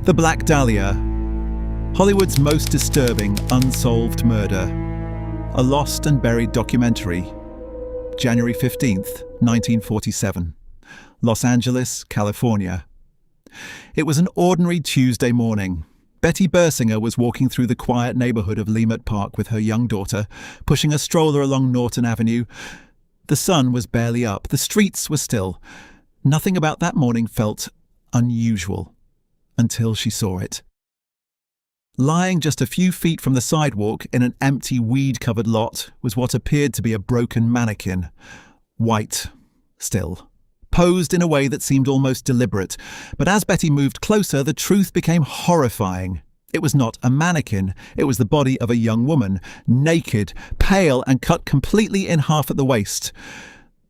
The Black Dahlia, Hollywood's most disturbing unsolved murder. A lost and buried documentary. January 15th, 1947. Los Angeles, California. It was an ordinary Tuesday morning. Betty Bersinger was walking through the quiet neighborhood of Leimert Park with her young daughter, pushing a stroller along Norton Avenue. The sun was barely up. The streets were still. Nothing about that morning felt unusual until she saw it. Lying just a few feet from the sidewalk in an empty weed-covered lot was what appeared to be a broken mannequin. White, still. Posed in a way that seemed almost deliberate. But as Betty moved closer, the truth became horrifying. It was not a mannequin. It was the body of a young woman, naked, pale, and cut completely in half at the waist.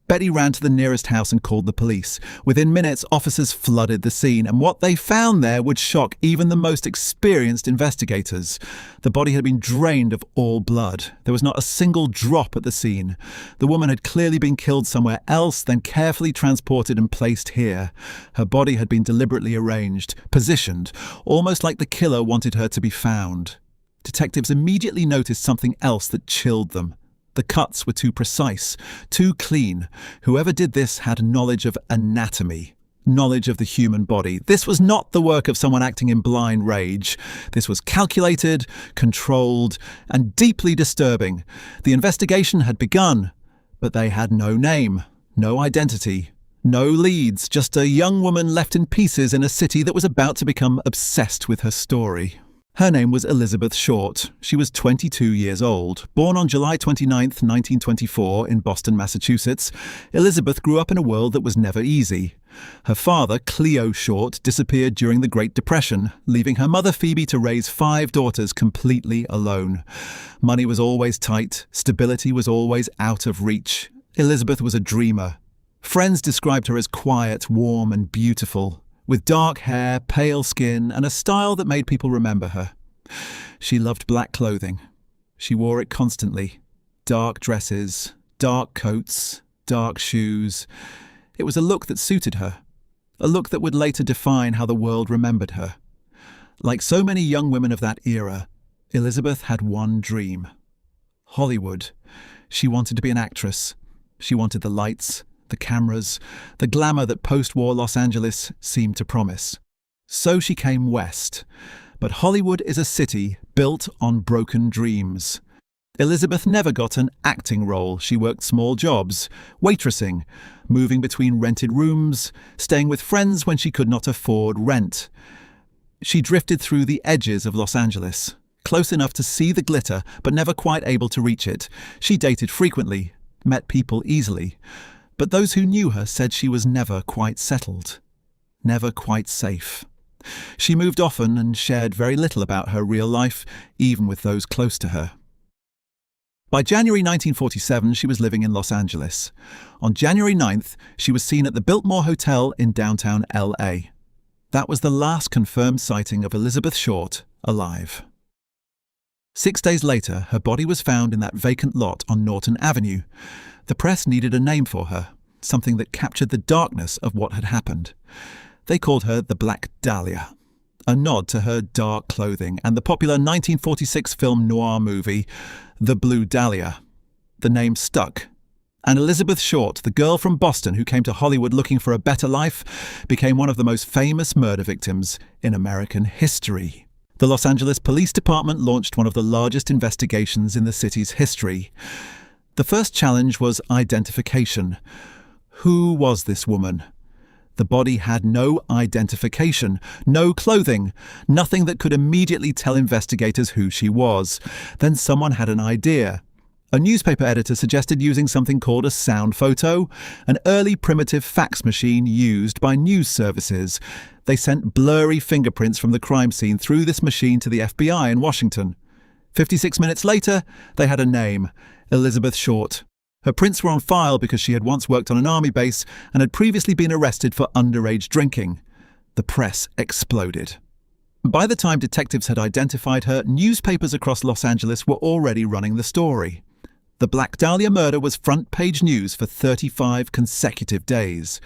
Betty ran to the nearest house and called the police. Within minutes, officers flooded the scene, and what they found there would shock even the most experienced investigators. The body had been drained of all blood. There was not a single drop at the scene. The woman had clearly been killed somewhere else, then carefully transported and placed here. Her body had been deliberately arranged, positioned, almost like the killer wanted her to be found. Detectives immediately noticed something else that chilled them. The cuts were too precise, too clean. Whoever did this had knowledge of anatomy, knowledge of the human body. This was not the work of someone acting in blind rage. This was calculated, controlled, and deeply disturbing. The investigation had begun, but they had no name, no identity, no leads, just a young woman left in pieces in a city that was about to become obsessed with her story. Her name was Elizabeth Short. She was 22 years old. Born on July 29, 1924, in Boston, Massachusetts, Elizabeth grew up in a world that was never easy. Her father, Cleo Short, disappeared during the Great Depression, leaving her mother Phoebe to raise 5 daughters completely alone. Money was always tight. Stability was always out of reach. Elizabeth was a dreamer. Friends described her as quiet, warm, and beautiful, with dark hair, pale skin, and a style that made people remember her. She loved black clothing. She wore it constantly. Dark dresses, dark coats, dark shoes. It was a look that suited her, a look that would later define how the world remembered her. Like so many young women of that era, Elizabeth had one dream: Hollywood. She wanted to be an actress. She wanted the lights, the cameras, the glamour that post-war Los Angeles seemed to promise. So she came west. But Hollywood is a city built on broken dreams. Elizabeth never got an acting role. She worked small jobs, waitressing, moving between rented rooms, staying with friends when she could not afford rent. She drifted through the edges of Los Angeles, close enough to see the glitter, but never quite able to reach it. She dated frequently, met people easily. But those who knew her said she was never quite settled, never quite safe. She moved often and shared very little about her real life, even with those close to her. By January 1947, she was living in Los Angeles. On January 9th, she was seen at the Biltmore Hotel in downtown LA. That was the last confirmed sighting of Elizabeth Short alive. 6 days later, her body was found in that vacant lot on Norton Avenue. The press needed a name for her, something that captured the darkness of what had happened. They called her the Black Dahlia, a nod to her dark clothing and the popular 1946 film noir movie, The Blue Dahlia. The name stuck, and Elizabeth Short, the girl from Boston who came to Hollywood looking for a better life, became one of the most famous murder victims in American history. The Los Angeles Police Department launched one of the largest investigations in the city's history. The first challenge was identification. Who was this woman? The body had no identification, no clothing, nothing that could immediately tell investigators who she was. Then someone had an idea. A newspaper editor suggested using something called a sound photo, an early primitive fax machine used by news services. They sent blurry fingerprints from the crime scene through this machine to the FBI in Washington. 56 minutes later, they had a name: Elizabeth Short. Her prints were on file because she had once worked on an army base and had previously been arrested for underage drinking. The press exploded. By the time detectives had identified her, newspapers across Los Angeles were already running the story. The Black Dahlia murder was front-page news for 35 consecutive days.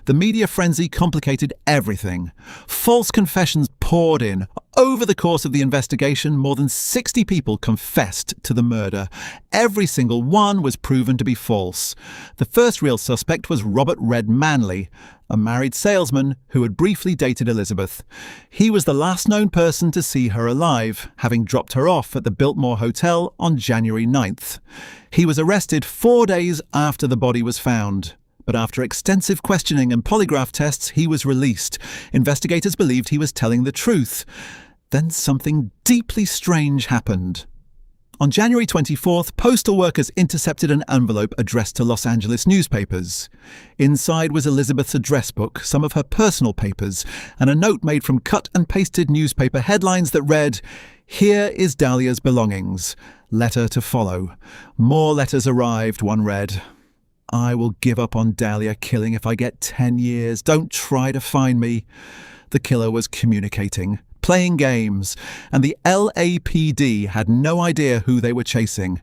The media frenzy complicated everything. False confessions poured in. Over the course of the investigation, more than 60 people confessed to the murder. Every single one was proven to be false. The first real suspect was Robert Red Manley, a married salesman who had briefly dated Elizabeth. He was the last known person to see her alive, having dropped her off at the Biltmore Hotel on January 9th. He was arrested 4 days after the body was found. But after extensive questioning and polygraph tests, he was released. Investigators believed he was telling the truth. Then something deeply strange happened. On January 24th, postal workers intercepted an envelope addressed to Los Angeles newspapers. Inside was Elizabeth's address book, some of her personal papers, and a note made from cut and pasted newspaper headlines that read, "Here is Dahlia's belongings. Letter to follow." More letters arrived, one read. "I will give up on Dahlia killing if I get 10 years. Don't try to find me." The killer was communicating, playing games, and the LAPD had no idea who they were chasing.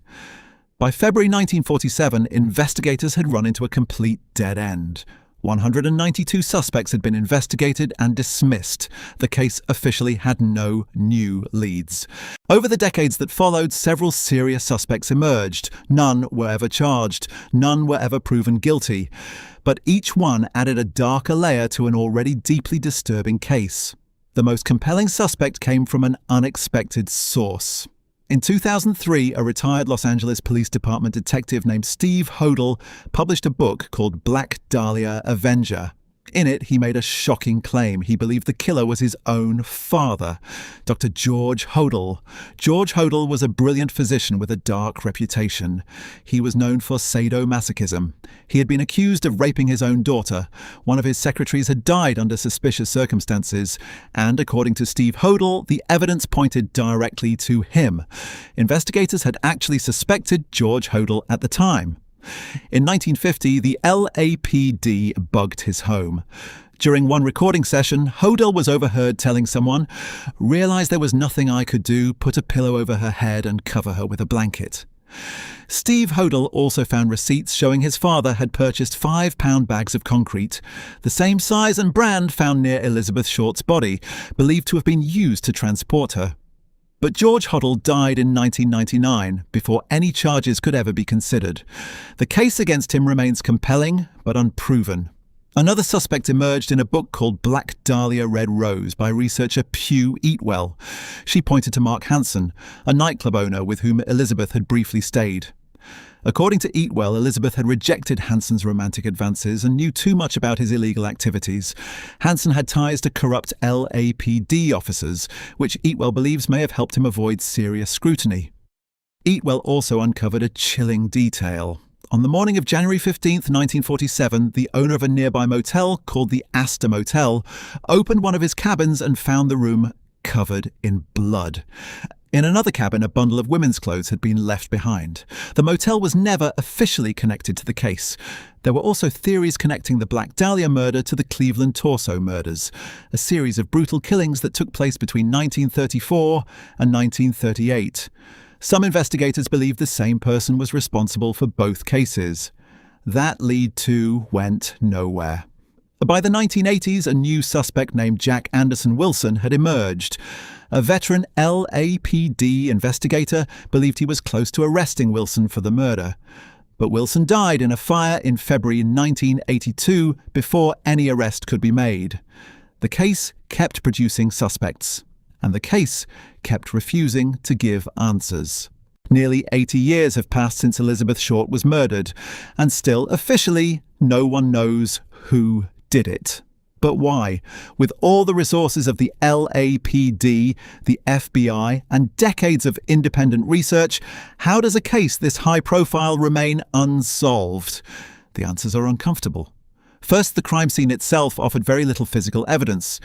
By February 1947, investigators had run into a complete dead end. 192 suspects had been investigated and dismissed. The case officially had no new leads. Over the decades that followed, several serious suspects emerged. None were ever charged. None were ever proven guilty. But each one added a darker layer to an already deeply disturbing case. The most compelling suspect came from an unexpected source. In 2003, a retired Los Angeles Police Department detective named Steve Hodel published a book called Black Dahlia Avenger. In it, he made a shocking claim. He believed the killer was his own father, Dr. George Hodel. George Hodel was a brilliant physician with a dark reputation. He was known for sadomasochism. He had been accused of raping his own daughter. One of his secretaries had died under suspicious circumstances. And according to Steve Hodel, the evidence pointed directly to him. Investigators had actually suspected George Hodel at the time. In 1950, the LAPD bugged his home. During one recording session, Hodel was overheard telling someone, "Realized there was nothing I could do, put a pillow over her head and cover her with a blanket." Steve Hodel also found receipts showing his father had purchased 5-pound bags of concrete, the same size and brand found near Elizabeth Short's body, believed to have been used to transport her. But George Hodel died in 1999, before any charges could ever be considered. The case against him remains compelling, but unproven. Another suspect emerged in a book called Black Dahlia Red Rose by researcher Pugh Eatwell. She pointed to Mark Hansen, a nightclub owner with whom Elizabeth had briefly stayed. According to Eatwell, Elizabeth had rejected Hansen's romantic advances and knew too much about his illegal activities. Hansen had ties to corrupt LAPD officers, which Eatwell believes may have helped him avoid serious scrutiny. Eatwell also uncovered a chilling detail. On the morning of January 15, 1947, the owner of a nearby motel called the Astor Motel opened one of his cabins and found the room covered in blood. In another cabin, a bundle of women's clothes had been left behind. The motel was never officially connected to the case. There were also theories connecting the Black Dahlia murder to the Cleveland Torso murders, a series of brutal killings that took place between 1934 and 1938. Some investigators believe the same person was responsible for both cases. That lead to went nowhere. By the 1980s, a new suspect named Jack Anderson Wilson had emerged. A veteran LAPD investigator believed he was close to arresting Wilson for the murder. But Wilson died in a fire in February 1982 before any arrest could be made. The case kept producing suspects, and the case kept refusing to give answers. Nearly 80 years have passed since Elizabeth Short was murdered, and still, officially, no one knows who did it. But why? With all the resources of the LAPD, the FBI, and decades of independent research, how does a case this high profile remain unsolved? The answers are uncomfortable. First, the crime scene itself offered very little physical evidence.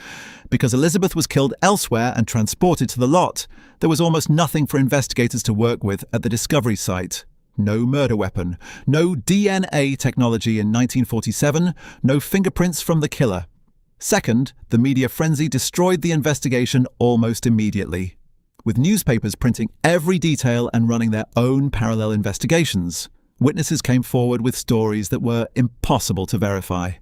Because Elizabeth was killed elsewhere and transported to the lot, there was almost nothing for investigators to work with at the discovery site. No murder weapon, no DNA technology in 1947, no fingerprints from the killer. Second, the media frenzy destroyed the investigation almost immediately. with newspapers printing every detail and running their own parallel investigations. Witnesses came forward with stories that were impossible to verify.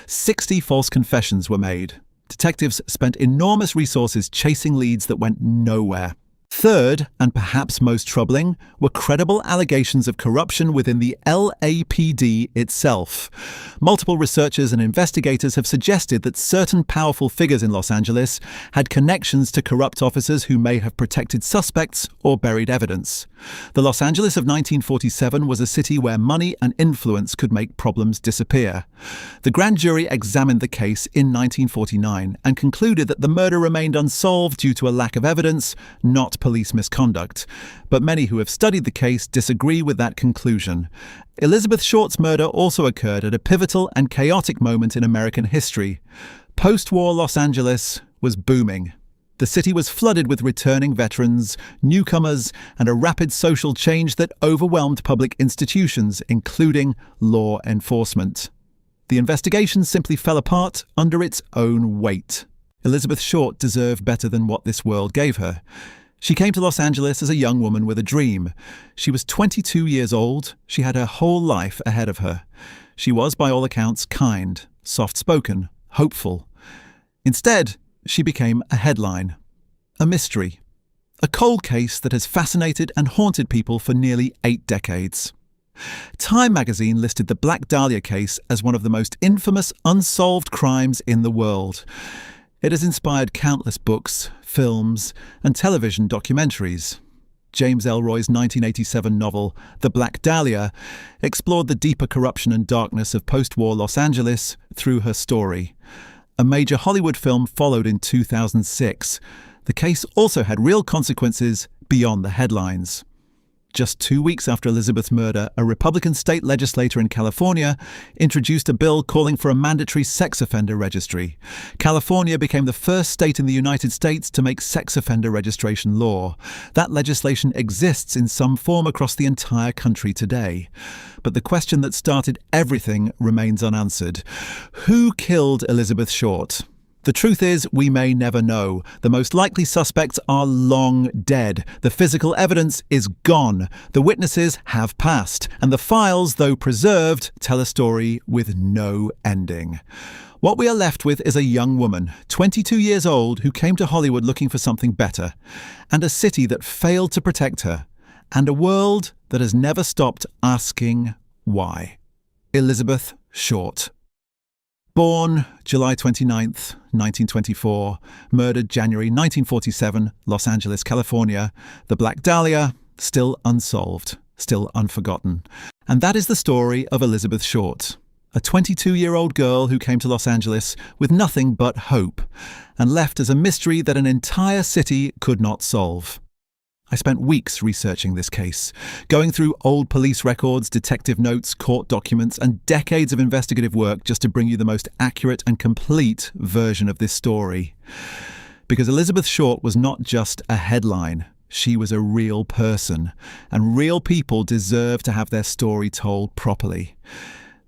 60 false confessions were made. Detectives spent enormous resources chasing leads that went nowhere. Third, and perhaps most troubling, were credible allegations of corruption within the LAPD itself. Multiple researchers and investigators have suggested that certain powerful figures in Los Angeles had connections to corrupt officers who may have protected suspects or buried evidence. The Los Angeles of 1947 was a city where money and influence could make problems disappear. The grand jury examined the case in 1949 and concluded that the murder remained unsolved due to a lack of evidence, not police misconduct. But many who have studied the case disagree with that conclusion. Elizabeth Short's murder also occurred at a pivotal and chaotic moment in American history. Post-war Los Angeles was booming. The city was flooded with returning veterans, newcomers, and a rapid social change that overwhelmed public institutions, including law enforcement. The investigation simply fell apart under its own weight. Elizabeth Short deserved better than what this world gave her. She came to Los Angeles as a young woman with a dream. She was 22 years old. She had her whole life ahead of her. She was, by all accounts, kind, soft-spoken, hopeful. Instead, she became a headline, a mystery, a cold case that has fascinated and haunted people for nearly 8 decades. Time magazine listed the Black Dahlia case as one of the most infamous unsolved crimes in the world. It has inspired countless books, films, and television documentaries. James Ellroy's 1987 novel, The Black Dahlia, explored the deeper corruption and darkness of post-war Los Angeles through her story. A major Hollywood film followed in 2006. The case also had real consequences beyond the headlines. Just 2 weeks after Elizabeth's murder, a Republican state legislator in California introduced a bill calling for a mandatory sex offender registry. California became the first state in the United States to make sex offender registration law. That legislation exists in some form across the entire country today. But the question that started everything remains unanswered. Who killed Elizabeth Short? The truth is, we may never know. The most likely suspects are long dead. The physical evidence is gone. The witnesses have passed. And the files, though preserved, tell a story with no ending. What we are left with is a young woman, 22 years old, who came to Hollywood looking for something better. And a city that failed to protect her. And a world that has never stopped asking why. Elizabeth Short. Born July 29th, 1924, murdered January 1947, Los Angeles, California. The Black Dahlia, still unsolved, still unforgotten. And that is the story of Elizabeth Short, a 22-year-old girl who came to Los Angeles with nothing but hope and left as a mystery that an entire city could not solve. I spent weeks researching this case, going through old police records, detective notes, court documents, and decades of investigative work just to bring you the most accurate and complete version of this story. Because Elizabeth Short was not just a headline, she was a real person, and real people deserve to have their story told properly.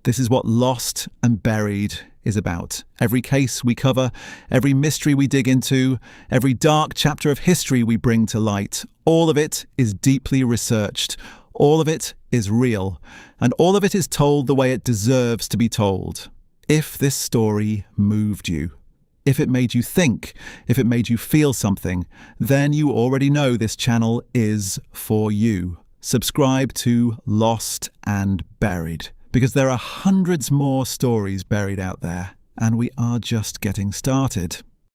This is what Lost and Buried is about. Every case we cover, every mystery we dig into, every dark chapter of history we bring to light, all of it is deeply researched. All of it is real. And all of it is told the way it deserves to be told. If this story moved you, if it made you think, if it made you feel something, then you already know this channel is for you. Subscribe to Lost and Buried, because there are hundreds more stories buried out there, and we are just getting started.